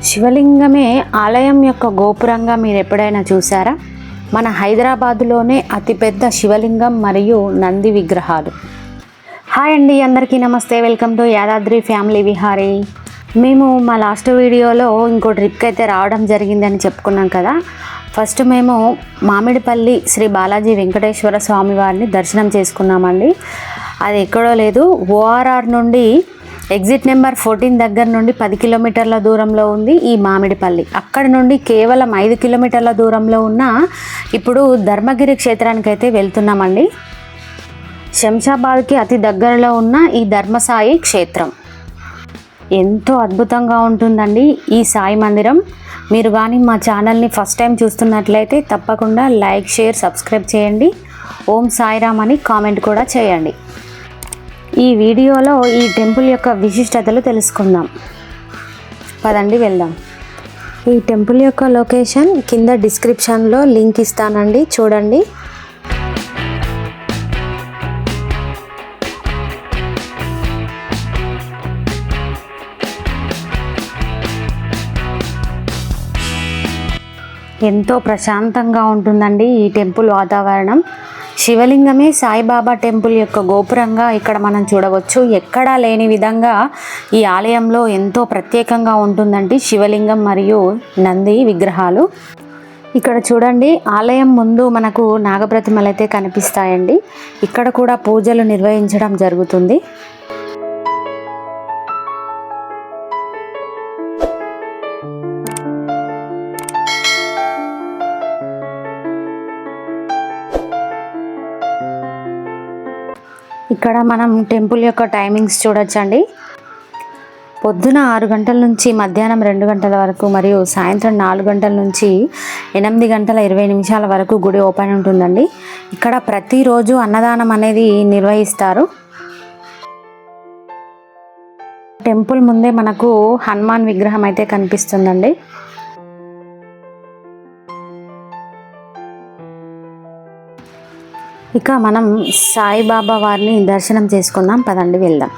శివలింగమే ఆలయం యొక్క గోపురంగా మీరు ఎప్పుడైనా చూసారా? మన హైదరాబాదులోనే అతిపెద్ద శివలింగం మరియు నంది విగ్రహాలు. హాయ్ అండి, అందరికీ నమస్తే. Welcome to Yadadri family Vihari. మేము మా లాస్ట్ వీడియోలో ఇంకో ట్రిప్కి అయితే రావడం జరిగిందని చెప్పుకున్నాం కదా. ఫస్ట్ మేము మామిడిపల్లి శ్రీ బాలాజీ వెంకటేశ్వర స్వామి వారిని దర్శనం చేసుకున్నామండి. అది ఎక్కడో లేదు, ఓఆర్ఆర్ నుండి ఎగ్జిట్ నెంబర్ 14 దగ్గర నుండి 10 కిలోమీటర్ల దూరంలో ఉంది ఈ మామిడిపల్లి. అక్కడ నుండి కేవలం 5 కిలోమీటర్ల దూరంలో ఉన్న ఇప్పుడు ధర్మగిరి క్షేత్రానికి అయితే వెళ్తున్నామండి. శంషాబాద్కి అతి దగ్గరలో ఉన్న ఈ ధర్మసాయి క్షేత్రం ఎంతో అద్భుతంగా ఉంటుందండి ఈ సాయి మందిరం. మీరు కానీ మా ఛానల్ని ఫస్ట్ టైం చూస్తున్నట్లయితే తప్పకుండా లైక్, షేర్, సబ్స్క్రైబ్ చేయండి. ఓం సాయిరామ్ అని కామెంట్ కూడా చేయండి. ఈ వీడియోలో ఈ టెంపుల్ యొక్క విశిష్టతలు తెలుసుకుందాం. పదండి వెళ్దాం. ఈ టెంపుల్ యొక్క లొకేషన్ కింద డిస్క్రిప్షన్లో లింక్ ఇస్తానండి, చూడండి. ఎంతో ప్రశాంతంగా ఉంటుందండి ఈ టెంపుల్ వాతావరణం. శివలింగమే సాయిబాబా టెంపుల్ యొక్క గోపురంగా ఇక్కడ మనం చూడవచ్చు. ఎక్కడా లేని విధంగా ఈ ఆలయంలో ఎంతో ప్రత్యేకంగా ఉంటుందండి శివలింగం మరియు నంది విగ్రహాలు. ఇక్కడ చూడండి, ఆలయం ముందు మనకు నాగప్రతిమలు అయితే కనిపిస్తాయండి. ఇక్కడ కూడా పూజలు నిర్వహించడం జరుగుతుంది. ఇక్కడ మనం టెంపుల్ యొక్క టైమింగ్స్ చూడొచ్చండి. పొద్దున 6 గంటల నుంచి మధ్యాహ్నం 2 గంటల వరకు మరియు సాయంత్రం 4 గంటల నుంచి 8 గంటల 20 నిమిషాల వరకు గుడి ఓపెన్ ఉంటుందండి. ఇక్కడ ప్రతిరోజు అన్నదానం అనేది నిర్వహిస్తారు. టెంపుల్ ముందే మనకు హనుమాన్ విగ్రహం అయితే కనిపిస్తుందండి. ఇక మనం సాయిబాబా వారిని దర్శనం చేసుకుందాం. పదండి వెళ్దాం.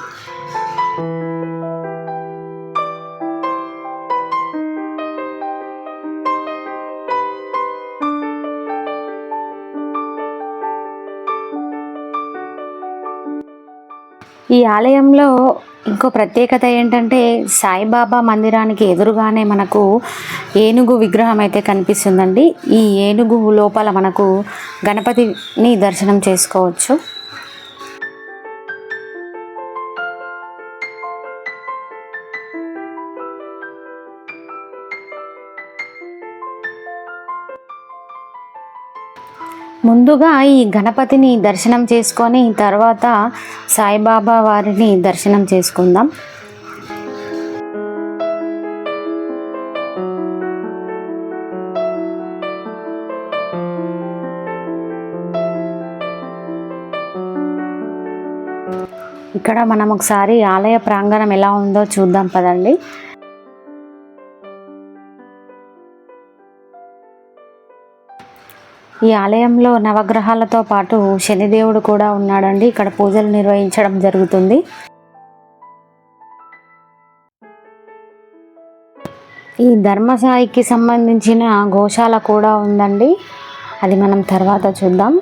ఈ ఆలయంలో ఇంకో ప్రత్యేకత ఏంటంటే సాయిబాబా మందిరానికి ఎదురుగానే మనకు ఏనుగు విగ్రహం అయితే కనిపిస్తుందండి. ఈ ఏనుగు లోపల మనకు గణపతిని దర్శనం చేసుకోవచ్చు. ముందుగా ఈ గణపతిని దర్శనం చేసుకొని తర్వాత సాయిబాబా వారిని దర్శనం చేసుకుందాం. ఇక్కడ మనం ఒకసారి ఆలయ ప్రాంగణం ఎలా ఉందో చూద్దాం పదండి. ఈ ఆలయంలో నవగ్రహాలతో పాటు శనిదేవుడు కూడా ఉన్నాడండి. ఇక్కడ పూజలు నిర్వహించడం జరుగుతుంది. ఈ ధర్మసాయికి సంబంధించిన గోశాల కూడా ఉందండి, అది మనం తర్వాత చూద్దాం.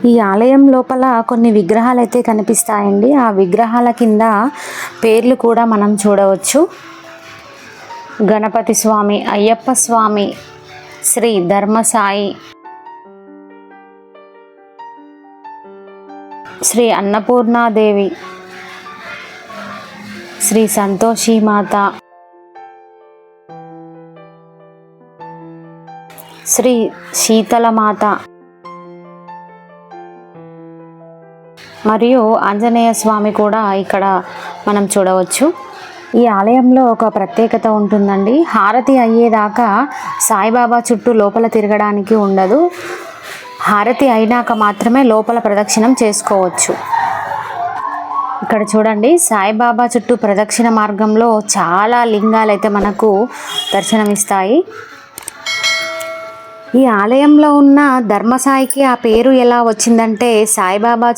ఈ ఆలయం లోపల కొన్ని విగ్రహాలు అయితే కనిపిస్తాయండి. ఆ విగ్రహాల కింద పేర్లు కూడా మనం చూడవచ్చు. గణపతి స్వామి, అయ్యప్ప స్వామి, శ్రీ ధర్మసాయి, శ్రీ అన్నపూర్ణాదేవి, శ్రీ సంతోషిమాత, శ్రీ శీతలమాత మరియు ఆంజనేయ స్వామి కూడా ఇక్కడ మనం చూడవచ్చు. ఈ ఆలయంలో ఒక ప్రత్యేకత ఉంటుందండి. హారతి అయ్యేదాకా సాయిబాబా చుట్టూ లోపల తిరగడానికి ఉండదు. హారతి అయినాక మాత్రమే లోపల ప్రదక్షిణం చేసుకోవచ్చు. ఇక్కడ చూడండి, సాయిబాబా చుట్టూ ప్రదక్షిణ మార్గంలో చాలా లింగాలు అయితే మనకు దర్శనమిస్తాయి. ఈ ఆలయంలో ఉన్న ధర్మసాయికి ఆ పేరు ఎలా వచ్చిందంటే, సాయిబాబా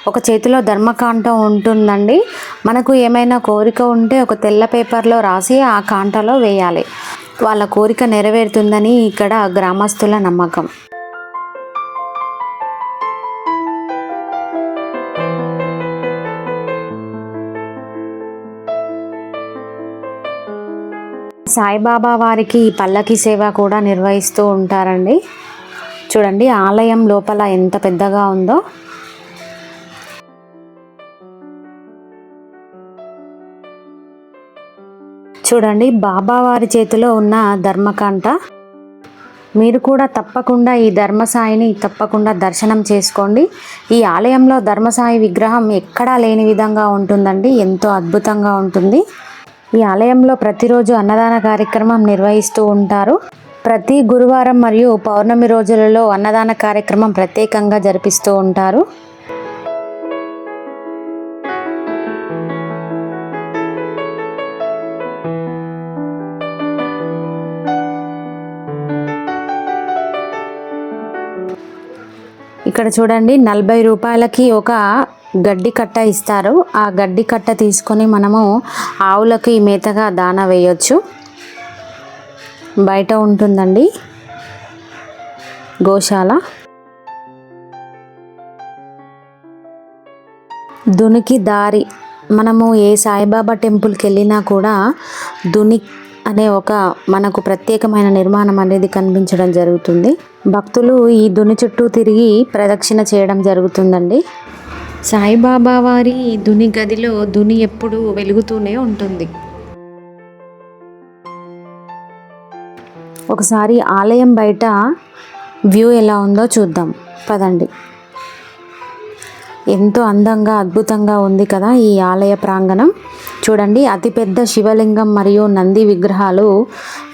ఒక చేతిలో ధర్మకాంటం ఉంటుందండి. మనకు ఏమైనా కోరిక ఉంటే ఒక తెల్ల పేపర్లో రాసి ఆ కాంటలో వేయాలి. వాళ్ళ కోరిక నెరవేరుతుందని ఇక్కడ గ్రామస్తుల నమ్మకం. సాయిబాబా వారికి పల్లకి సేవ కూడా నిర్వహిస్తూ ఉంటారండి. చూడండి ఆలయం లోపల ఎంత పెద్దగా ఉందో. చూడండి బాబా వారి చేతిలో ఉన్న ధర్మకాంట. మీరు కూడా తప్పకుండా ఈ ధర్మసాయిని తప్పకుండా దర్శనం చేసుకోండి. ఈ ఆలయంలో ధర్మసాయి విగ్రహం ఎక్కడా లేని విధంగా ఉంటుందండి. ఎంతో అద్భుతంగా ఉంటుంది. ఈ ఆలయంలో ప్రతిరోజు అన్నదాన కార్యక్రమం నిర్వహిస్తూ ఉంటారు. ప్రతి గురువారం మరియు పౌర్ణమి రోజులలో అన్నదాన కార్యక్రమం ప్రత్యేకంగా జరిపిస్తూ ఉంటారు. ఇక్కడ చూడండి 40 రూపాయలకి ఒక గడ్డి కట్ట ఇస్తారు. ఆ గడ్డి కట్ట తీసుకొని మనము ఆవులకి మేతగా దానా వేయొచ్చు. బయట ఉంటుందండి గోశాల. దునికి దారి. మనము ఏ సాయిబాబా టెంపుల్కి వెళ్ళినా కూడా దుని అనే ఒక మనకు ప్రత్యేకమైన నిర్మాణం అనేది కనిపించడం జరుగుతుంది. భక్తులు ఈ దుని చుట్టూ తిరిగి ప్రదక్షిణ చేయడం జరుగుతుందండి. సాయిబాబా వారి దుని గదిలో దుని ఎప్పుడు వెలుగుతూనే ఉంటుంది. ఒకసారి ఆలయం బయట వ్యూ ఎలా ఉందో చూద్దాం పదండి. ఎంతో అందంగా అద్భుతంగా ఉంది కదా ఈ ఆలయ ప్రాంగణం. చూడండి అతిపెద్ద శివలింగం మరియు నంది విగ్రహాలు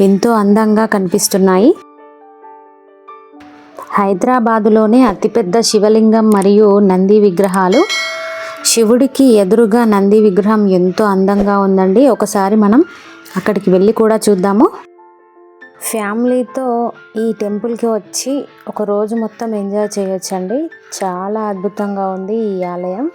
ఎంతో అందంగా కనిపిస్తున్నాయి. హైదరాబాదులోనే అతిపెద్ద శివలింగం మరియు నంది విగ్రహాలు. శివుడికి ఎదురుగా నంది విగ్రహం ఎంతో అందంగా ఉందండి. ఒకసారి మనం అక్కడికి వెళ్ళి కూడా చూద్దాము. ఫ్యామిలీతో ఈ టెంపుల్కి వచ్చి ఒక రోజు మొత్తం ఎంజాయ్ చేయొచ్చండి. చాలా అద్భుతంగా ఉంది ఈ ఆలయం.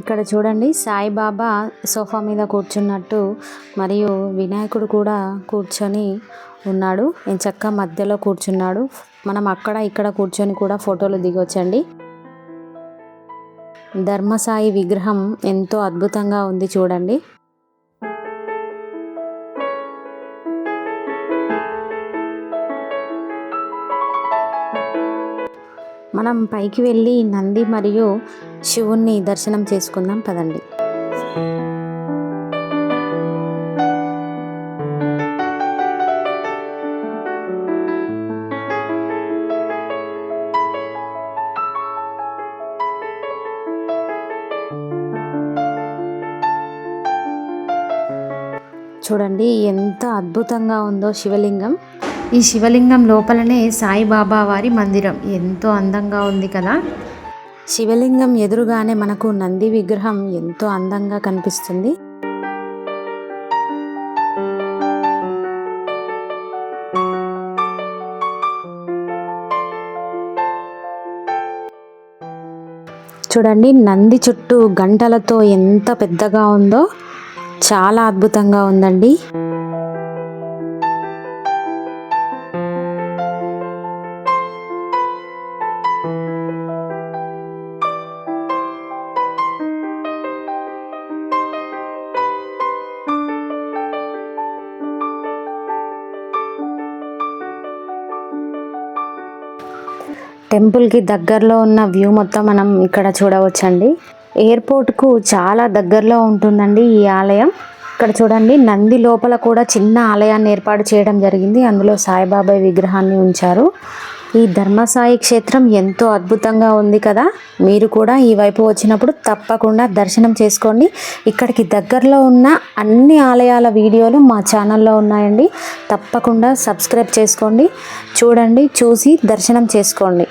ఇక్కడ చూడండి సాయిబాబా సోఫా మీద కూర్చున్నట్టు మరియు వినాయకుడు కూడా కూర్చొని ఉన్నాడు. ఎంచక్కా మధ్యలో కూర్చున్నాడు. మనం అక్కడ ఇక్కడ కూర్చొని కూడా ఫోటోలు దిగొచ్చండి. ధర్మసాయి విగ్రహం ఎంతో అద్భుతంగా ఉంది చూడండి. మనం పైకి వెళ్ళి నంది మరియు శివుణ్ణి దర్శనం చేసుకుందాం పదండి. చూడండి ఎంత అద్భుతంగా ఉందో శివలింగం. ఈ శివలింగం లోపలనే సాయిబాబా వారి మందిరం. ఎంతో అందంగా ఉంది కదా. శివలింగం ఎదురుగానే మనకు నంది విగ్రహం ఎంతో అందంగా కనిపిస్తుంది. చూడండి నంది చుట్టూ గంటలతో ఎంత పెద్దగా ఉందో. చాలా అద్భుతంగా ఉందండి. టెంపుల్కి దగ్గరలో ఉన్న వ్యూ మొత్తం మనం ఇక్కడ చూడవచ్చండి. ఎయిర్పోర్ట్కు చాలా దగ్గరలో ఉంటుందండి ఈ ఆలయం. ఇక్కడ చూడండి, నంది లోపల కూడా చిన్న ఆలయాన్ని ఏర్పాటు చేయడం జరిగింది. అందులో సాయిబాబా విగ్రహాన్ని ఉంచారు. ఈ ధర్మసాయి క్షేత్రం ఎంతో అద్భుతంగా ఉంది కదా. మీరు కూడా ఈ వైపు వచ్చినప్పుడు తప్పకుండా దర్శనం చేసుకోండి. ఇక్కడికి దగ్గరలో ఉన్న అన్ని ఆలయాల వీడియోలు మా ఛానల్లో ఉన్నాయండి. తప్పకుండా సబ్స్క్రైబ్ చేసుకోండి, చూడండి, చూసి దర్శనం చేసుకోండి.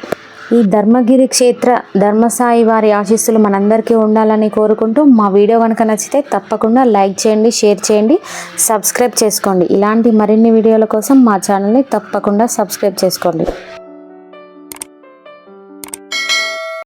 ఈ ధర్మగిరి క్షేత్ర ధర్మసాయి వారి ఆశీస్సులు మనందరికీ ఉండాలని కోరుకుంటూ, మా వీడియో కనుక నచ్చితే తప్పకుండా లైక్ చేయండి, షేర్ చేయండి, సబ్స్క్రైబ్ చేసుకోండి. ఇలాంటి మరిన్ని వీడియోల కోసం మా ఛానల్ని తప్పకుండా సబ్స్క్రైబ్ చేసుకోండి.